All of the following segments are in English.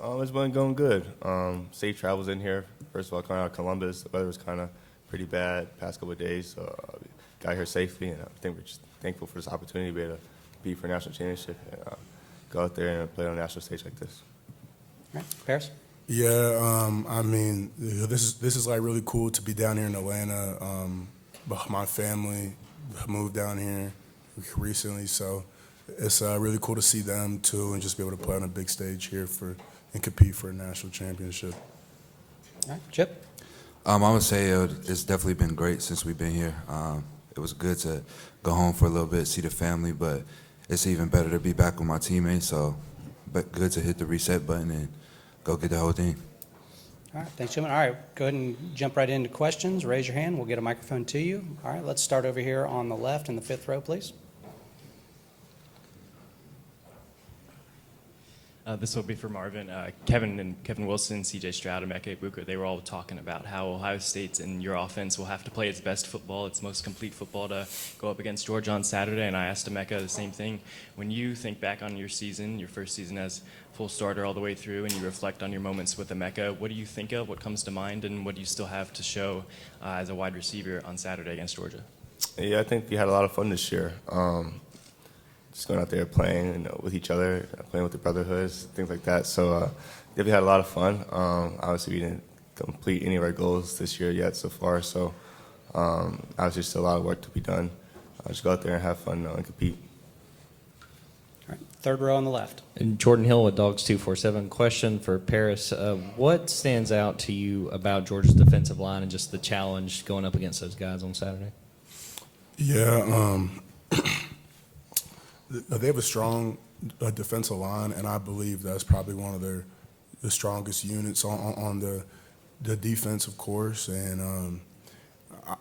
It's been going good. Safe travels in here. First of all, coming out of Columbus, the weather was kind of pretty bad past couple of days, so got here safely, and I think we're just thankful for this opportunity to be able to compete for a national championship and go out there and play on a national stage like this. All right, Paris? Yeah, I mean, this is like really cool to be down here in Atlanta. But my family moved down here recently, so it's really cool to see them too, and just be able to play on a big stage here and compete for a national championship. All right, Chip? I would say it's definitely been great since we've been here. It was good to go home for a little bit, see the family, but it's even better to be back with my teammates. So, but good to hit the reset button and go get the whole thing. All right, thanks, gentlemen. All right, go ahead and jump right into questions. Raise your hand. We'll get a microphone to you. All right, let's start over here on the left in the fifth row, please. This will be for Marvin. Kevin Wilson, C.J. Stroud, and Emeka Egbuka, they were all talking about how Ohio State's and your offense will have to play its best football, its most complete football to go up against Georgia on Saturday. And I asked Emeka the same thing. When you think back on your season, your first season as full starter all the way through, and you reflect on your moments with Emeka, what do you think of? What comes to mind? And what do you still have to show as a wide receiver on Saturday against Georgia? Yeah, I think we had a lot of fun this year. Just going out there playing with each other, playing with the brotherhoods, things like that. So yeah, we had a lot of fun. Obviously, we didn't complete any of our goals this year yet so far. So obviously, still a lot of work to be done. Just go out there and have fun and compete. All right, third row on the left. And Jordan Hill with Dogs 247. Question for Paris. What stands out to you about Georgia's defensive line and just the challenge going up against those guys on Saturday? Yeah, they have a strong defensive line, and I believe that's probably one of the strongest units on the defense, of course. And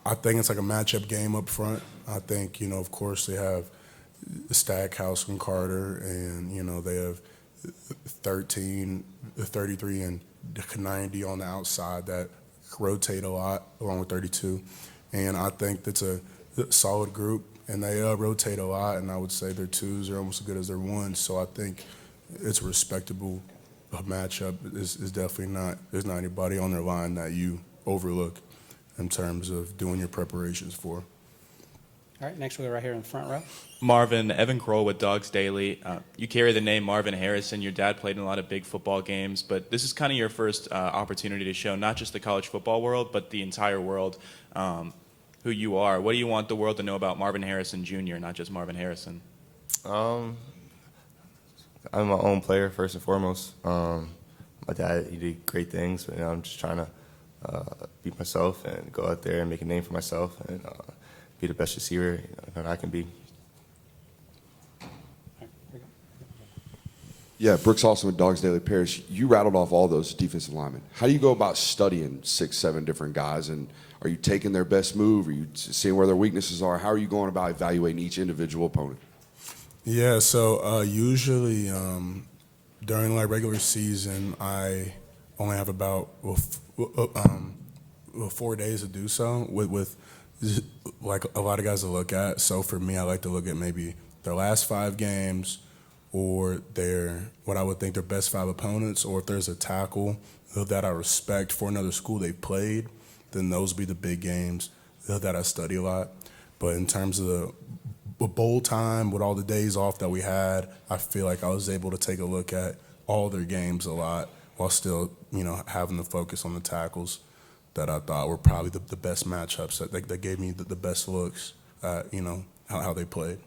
I think it's like a matchup game up front. I think, of course, they have Stackhouse and Carter, and, they have 13, 33, and 90 on the outside that rotate a lot, along with 32. And I think that's a solid group. And they rotate a lot, and I would say their twos are almost as good as their ones. So I think it's a respectable matchup. It's definitely not. There's not anybody on their line that you overlook in terms of doing your preparations for. All right, next we'll go right here in the front row. Marvin, Evan Kroll with Dogs Daily. You carry the name Marvin Harrison. Your dad played in a lot of big football games, but this is kind of your first opportunity to show not just the college football world, but the entire world who you are. What do you want the world to know about Marvin Harrison Jr., not just Marvin Harrison? I'm my own player, first and foremost. My dad, he did great things, but I'm just trying to be myself and go out there and make a name for myself and be the best receiver that I can be. Yeah, Brooks Austin with Dogs Daily. Paris, you rattled off all those defensive linemen. How do you go about studying 6, 7 different guys? And are you taking their best move? Are you seeing where their weaknesses are? How are you going about evaluating each individual opponent? Yeah, so usually during regular season, I only have about 4 days to do so with like a lot of guys to look at. So for me, I like to look at maybe their last 5 games, or what I would think their best 5 opponents, or if there's a tackle that I respect for another school they played, then those would be the big games that I study a lot. But in terms of the bowl time, with all the days off that we had, I feel like I was able to take a look at all their games a lot while still, having to focus on the tackles that I thought were probably the best matchups that gave me the best looks at, how they played.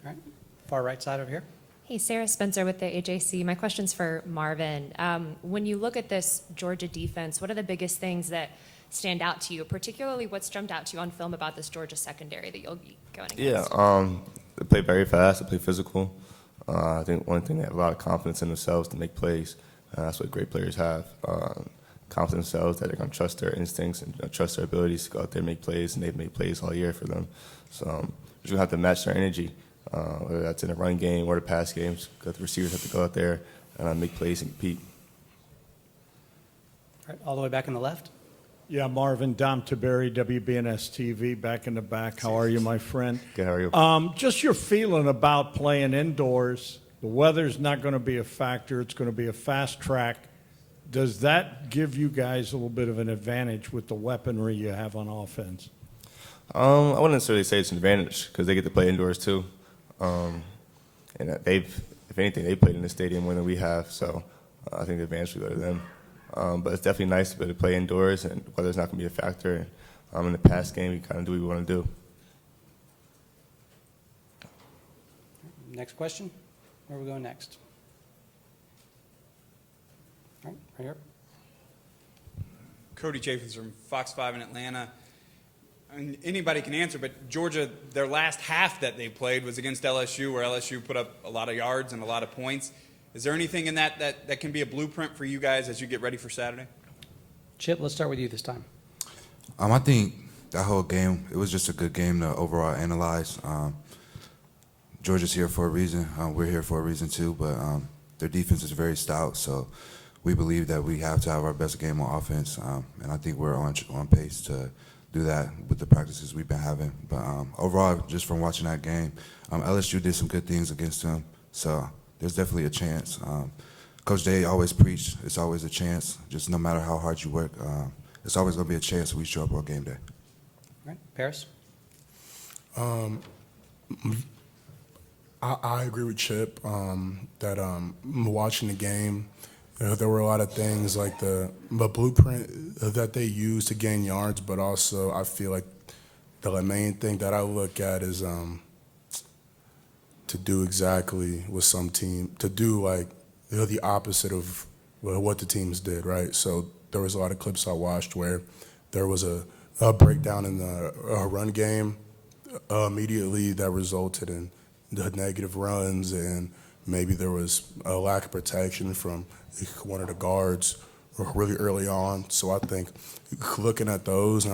All right, far right side over here. Hey, Sarah Spencer with the AJC. My question's for Marvin. When you look at this Georgia defense, what are the biggest things that stand out to you, particularly what's jumped out to you on film about this Georgia secondary that you'll be going against? Yeah, they play very fast, they play physical. I think one thing, they have a lot of confidence in themselves to make plays. That's what great players have. Confidence in themselves that they're going to trust their instincts and trust their abilities to go out there and make plays, and they've made plays all year for them. So we're just going to have to match their energy, whether that's in the run game or the pass games. The receivers have to go out there and make plays and compete. All right, all the way back on the left. Yeah, Marvin, Dom Taberi, WBNS TV, back in the back. How are you, my friend? Good, how are you? Just your feeling about playing indoors The weather's not going to be a factor. It's going to be a fast track. Does that give you guys a little bit of an advantage with the weaponry you have on offense? I wouldn't necessarily say it's an advantage because they get to play indoors too. And if anything, they played in the stadium more than we have, so I think the advantage will go to them. But it's definitely nice to be able to play indoors, and weather's not going to be a factor. In the past game, we kind of do what we want to do. Next question. Where are we going next? All right, right here. Cody Chaffins from Fox 5 in Atlanta. And anybody can answer, but Georgia, their last half that they played was against LSU, where LSU put up a lot of yards and a lot of points. Is there anything in that can be a blueprint for you guys as you get ready for Saturday? Chip, let's start with you this time. I think that whole game, it was just a good game to overall analyze. Georgia's here for a reason. We're here for a reason too, but their defense is very stout, so we believe that we have to have our best game on offense, and I think we're on pace to do that with the practices we've been having. But overall, just from watching that game, LSU did some good things against them, so there's definitely a chance. Coach Day always preached, it's always a chance. Just no matter how hard you work, it's always going to be a chance we show up on game day. All right, Paris? I agree with Chip that watching the game, there were a lot of things like the blueprint that they use to gain yards, but also I feel like the main thing that I look at is to do exactly what some team, to do like the opposite of what the teams did, right? So there was a lot of clips I watched where there was a breakdown in the run game immediately that resulted in the negative runs, and maybe there was a lack of protection from one of the guards really early on. So I think looking at those,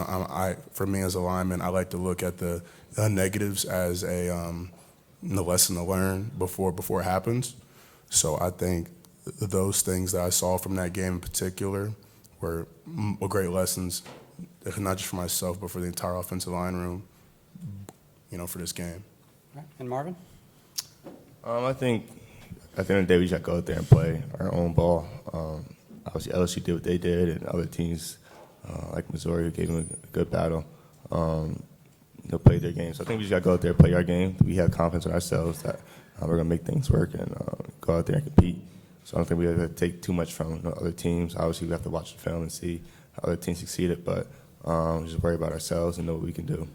for me as a lineman, I like to look at the negatives as a lesson to learn before it happens. So I think those things that I saw from that game in particular were great lessons, not just for myself, but for the entire offensive line room, for this game. All right, and Marvin? I think at the end of the day, we just got to go out there and play our own ball. Obviously, LSU did what they did, and other teams like Missouri who gave them a good battle, played their game. So I think we just got to go out there and play our game. We have confidence in ourselves that we're going to make things work and go out there and compete. So I don't think we have to take too much from other teams. Obviously, we have to watch the film and see how other teams succeeded, but just worry about ourselves and know what we can do.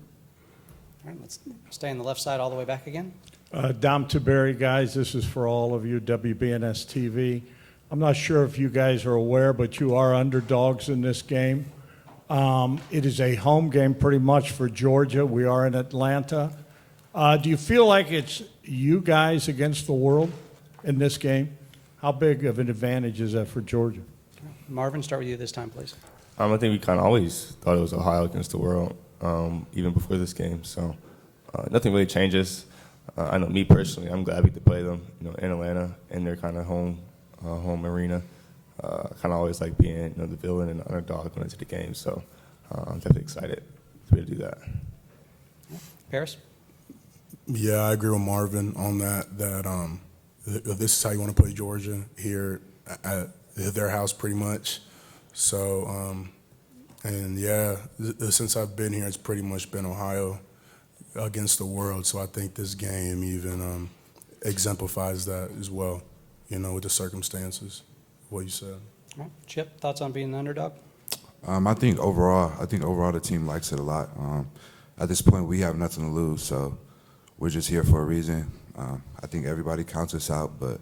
All right, let's stay on the left side all the way back again. Dom Tiberi, guys, this is for all of you, WBNS TV. I'm not sure if you guys are aware, but you are underdogs in this game. It is a home game pretty much for Georgia. We are in Atlanta. Do you feel like it's you guys against the world in this game? How big of an advantage is that for Georgia? Marvin, start with you this time, please. I think we kind of always thought it was Ohio against the world, even before this game. So nothing really changes. I know me personally, I'm glad we get to play them, in Atlanta, in their kind of home arena. Kind of always like being, the villain and the underdog going into the game. So I'm definitely excited to be able to do that. Paris? Yeah, I agree with Marvin on that. That this is how you want to play Georgia here at their house, pretty much. So, and yeah, since I've been here, it's pretty much been Ohio against the world. So I think this game even exemplifies that as well, with the circumstances, what you said. All right. Chip, thoughts on being the underdog? I think overall the team likes it a lot. At this point, we have nothing to lose, so we're just here for a reason. I think everybody counts us out, but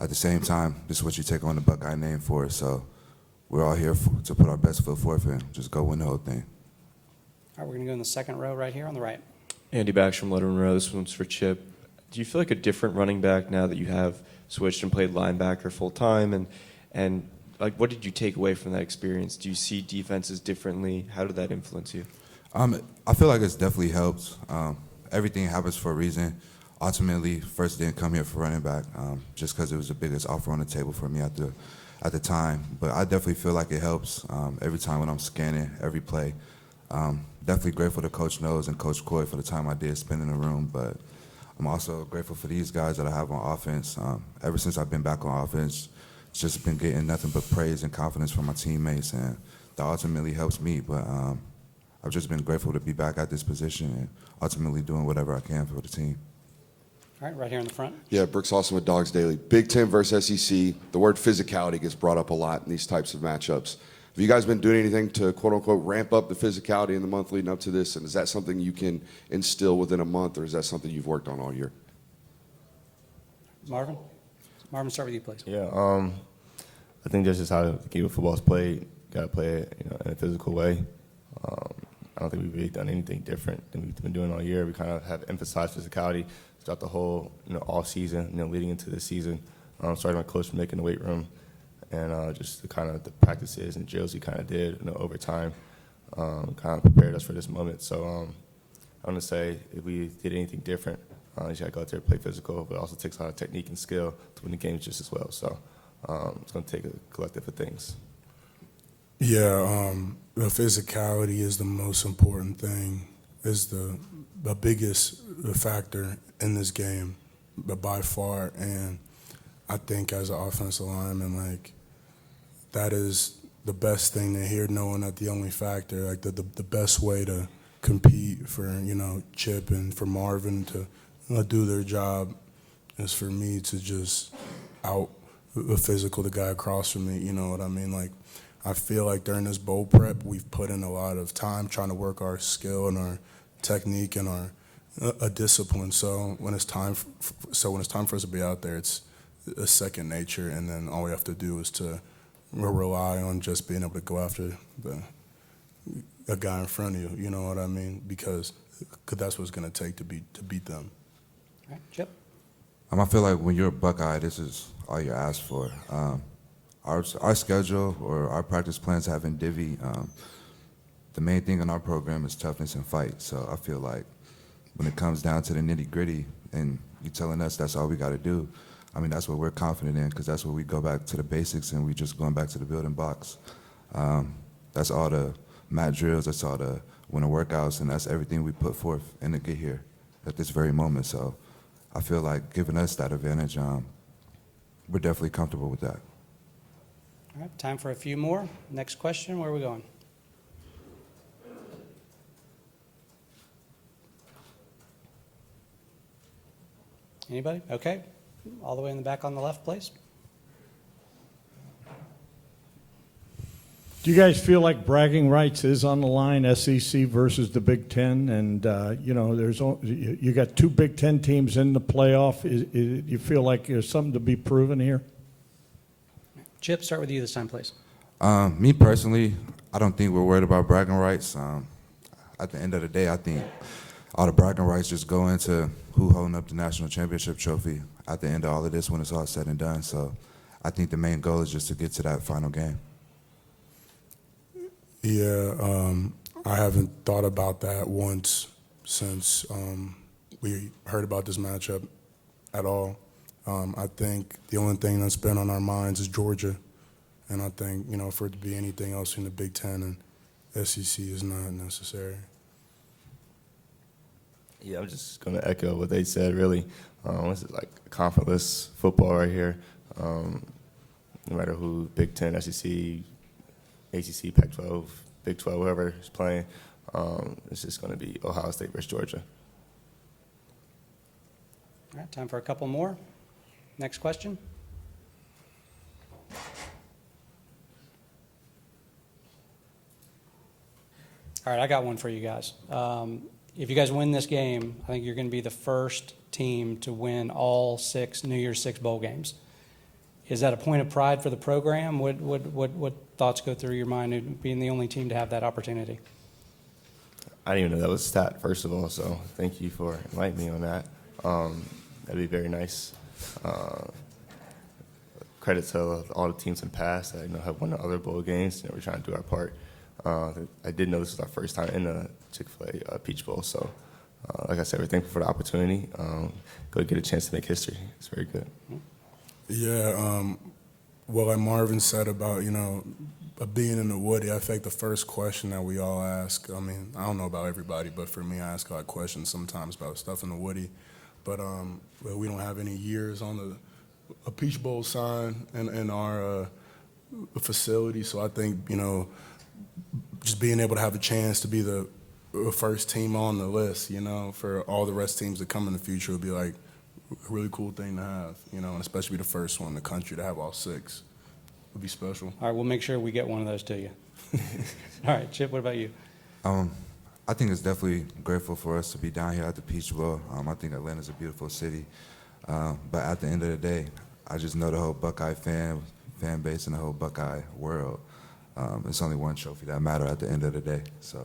at the same time, this is what you take on the Buckeye name for. So we're all here to put our best foot forth and just go win the whole thing. All right, we're going to go in the second row right here on the right. Andy Bax from Letterman Row. This one's for Chip. Do you feel like a different running back now that you have switched and played linebacker full time? And like, what did you take away from that experience? Do you see defenses differently? How did that influence you? I feel like it's definitely helped. Everything happens for a reason. Ultimately, first didn't come here for running back just because it was the biggest offer on the table for me at the time. But I definitely feel like it helps every time when I'm scanning every play. Definitely grateful to Coach Nose and Coach Coy for the time I did spend in the room. But I'm also grateful for these guys that I have on offense. Ever since I've been back on offense, it's just been getting nothing but praise and confidence from my teammates, and that ultimately helps me. But I've just been grateful to be back at this position and ultimately doing whatever I can for the team. All right, right here in the front. Yeah, Brooks Austin with Dogs Daily. Big Ten versus SEC. The word physicality gets brought up a lot in these types of matchups. Have you guys been doing anything to, quote unquote, ramp up the physicality in the month leading up to this? And is that something you can instill within a month, or is that something you've worked on all year? Marvin? Marvin, start with you, please. Yeah, I think that's just how the game of football is played. You got to play it, in a physical way. I don't think we've really done anything different than we've been doing all year. We kind of have emphasized physicality throughout the whole, off season, leading into this season. Starting my coach from making the weight room, and just the kind of the practices and drills he kind of did, over time, kind of prepared us for this moment. So I want to say if we did anything different, you just got to go out there and play physical, but it also takes a lot of technique and skill to win the games just as well. So it's going to take a collective of things. Yeah, the physicality is the most important thing, is the biggest factor in this game, but by far. And I think as an offensive lineman, that is the best thing to hear, knowing that the only factor, the best way to compete for, Chip and for Marvin to do their job is for me to just out physical the guy across from me, you know what I mean? I feel like during this bowl prep, we've put in a lot of time trying to work our skill and our technique and our discipline. So when it's time, for us to be out there, it's a second nature, and then all we have to do is to rely on just being able to go after a guy in front of you. You know what I mean? Because that's what it's going to take to beat them. All right, Chip? I feel like when you're a Buckeye, this is all you ask for. Our schedule or our practice plans have in divvy. The main thing in our program is toughness and fight. So I feel like when it comes down to the nitty gritty and you telling us that's all we got to do, that's what we're confident in, because that's where we go back to the basics and we just going back to the building blocks. That's all the mat drills, that's all the winter workouts, and that's everything we put forth in to get here at this very moment. So I feel like giving us that advantage, we're definitely comfortable with that. All right, time for a few more. Next question, where are we going? Anybody? Okay. All the way in the back on the left, please. Do you guys feel like bragging rights is on the line, SEC versus the Big Ten? And, you got two Big Ten teams in the playoff. You feel like there's something to be proven here? Chip, start with you this time, please. Me personally, I don't think we're worried about bragging rights. At the end of the day, I think all the bragging rights just go into who holding up the national championship trophy at the end of all of this when it's all said and done. So I think the main goal is just to get to that final game. Yeah, I haven't thought about that once since we heard about this matchup at all. I think the only thing that's been on our minds is Georgia. And I think, for it to be anything else in the Big Ten and SEC is not necessary. Yeah, I'm just going to echo what they said, really. This is like conference football right here. No matter who, Big Ten, SEC, ACC, Pac-12, Big 12, whoever is playing, it's just going to be Ohio State versus Georgia. All right, time for a couple more. Next question. All right, I got one for you guys. If you guys win this game, I think you're going to be the first team to win all 6 New Year's 6 bowl games. Is that a point of pride for the program? What thoughts go through your mind of being the only team to have that opportunity? I didn't even know that was a stat, first of all, so thank you for enlightening me on that. That'd be very nice. Credit to all the teams in the past that have won the other bowl games. We're trying to do our part. I did know this was our first time in the Chick-fil-A Peach Bowl, so like I said, we're thankful for the opportunity. Go get a chance to make history. It's very good. Yeah, well, like Marvin said about, being in the Woody, I think the first question that we all ask, I don't know about everybody, but for me, I ask a lot of questions sometimes about stuff in the Woody. but well, we don't have any years on a Peach Bowl sign in our facility. So I think, just being able to have a chance to be the first team on the list, for all the rest teams that come in the future would be like a really cool thing to have, and especially be the first one in the country to have all 6 would be special. All right, we'll make sure we get one of those to you. All right, Chip, what about you? I think it's definitely grateful for us to be down here at the Peach Bowl. I think Atlanta's a beautiful city. But at the end of the day, I just know the whole Buckeye fan base and the whole Buckeye world. It's only one trophy that matters at the end of the day. So.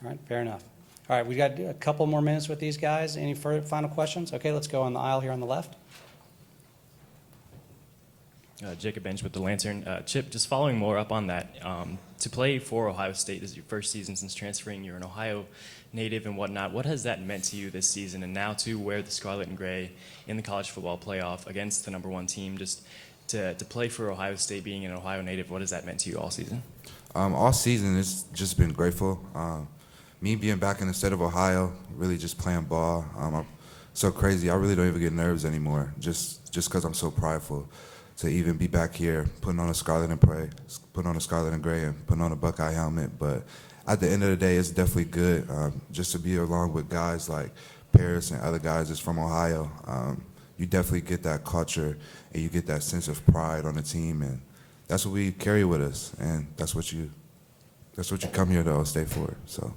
All right, fair enough. All right, we got a couple more minutes with these guys. Any further final questions? Okay, let's go on the aisle here on the left. Jacob Bench with the Lantern. Chip, just following more up on that, to play for Ohio State is your first season since transferring. You're an Ohio native and whatnot. What has that meant to you this season? And now to wear the scarlet and gray in the college football playoff against the number 1 team, just to play for Ohio State, being an Ohio native, what has that meant to you all season? All season, it's just been grateful. Me being back in the state of Ohio, really just playing ball. I'm so crazy. I really don't even get nerves anymore, just because I'm so prideful to even be back here, putting on a scarlet and gray, and putting on a Buckeye helmet. But at the end of the day, it's definitely good just to be along with guys like Paris and other guys that's from Ohio. You definitely get that culture and you get that sense of pride on the team, and that's what we carry with us, and that's what you come here to stay for. So.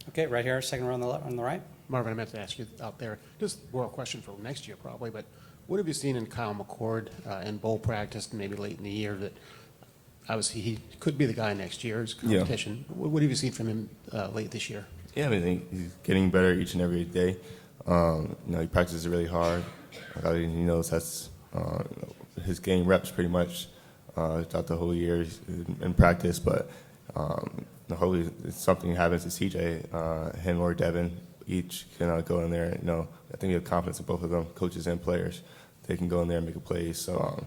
Okay, right here, second row on the right. Marvin, I meant to ask you out there, just more a question for next year probably, but what have you seen in Kyle McCord in bowl practice and maybe late in the year that obviously he could be the guy next year's competition? Yeah. What have you seen from him late this year? Yeah, I mean, he's getting better each and every day. He practices really hard. He knows that's his game reps pretty much throughout the whole year in practice, but hopefully something happens to CJ, him or Devin, each can go in there. I think we have confidence in both of them, coaches and players. They can go in there and make a play. So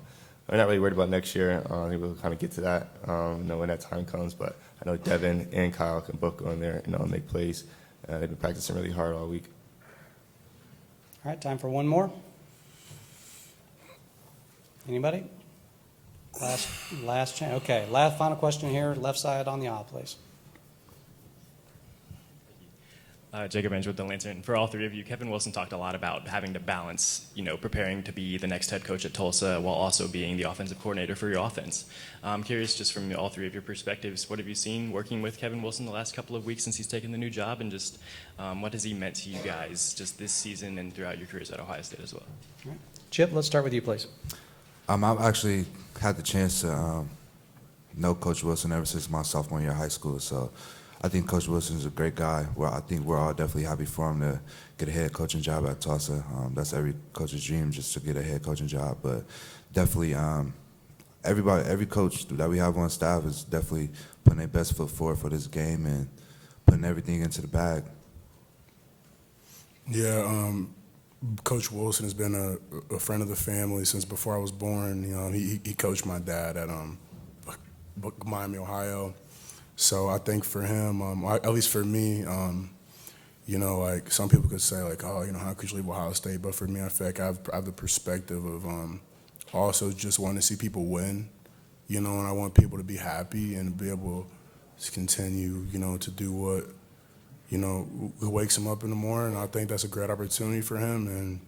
I'm not really worried about next year. I think we'll kind of get to that when that time comes. But I know Devin and Kyle can both go in there and make plays. They've been practicing really hard all week. All right, time for one more. Anybody? Last chance. Okay, final question here, left side on the aisle, please. Jacob Bench with the Lantern. For all 3 of you, Kevin Wilson talked a lot about having to balance, preparing to be the next head coach at Tulsa while also being the offensive coordinator for your offense. I'm curious, just from all 3 of your perspectives, what have you seen working with Kevin Wilson the last couple of weeks since he's taken the new job, and just what has he meant to you guys just this season and throughout your careers at Ohio State as well? All right. Chip, let's start with you, please. I've actually had the chance to know Coach Wilson ever since my sophomore year of high school, so I think Coach Wilson is a great guy. Well, I think we're all definitely happy for him to get a head coaching job at Tulsa. That's every coach's dream, just to get a head coaching job. But definitely, every coach that we have on staff is definitely putting their best foot forward for this game and putting everything into the bag. Yeah, Coach Wilson has been a friend of the family since before I was born. He coached my dad at Miami, Ohio. So I think for him, at least for me, like some people could say, like, oh, how could you leave Ohio State? But for me, I feel like I have the perspective of also just wanting to see people win, and I want people to be happy and be able to continue, to do what, wakes him up in the morning. I think that's a great opportunity for him, and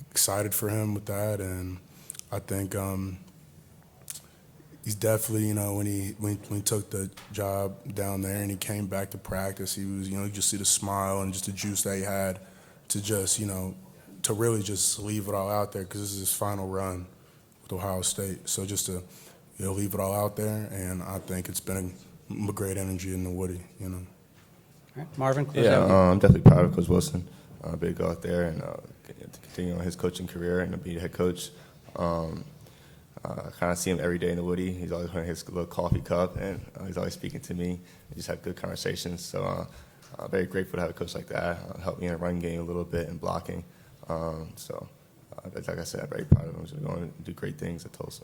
excited for him with that. And I think he's definitely, when he took the job down there and he came back to practice, he was, you just see the smile and just the juice that he had to just, to really just leave it all out there, because this is his final run with Ohio State. So just to, leave it all out there, and I think it's been a great energy in the Woody, All right, Marvin, close Yeah, out. I'm definitely proud of Coach Wilson. Big go out there and to continue on his coaching career and to be the head coach. I kind of see him every day in the Woody. He's always wearing his little coffee cup, and he's always speaking to me. We just have good conversations. So I'm very grateful to have a coach like that. Help me in the run game a little bit and blocking. Like I said, I'm very proud of him. He's going to do great things at Tulsa.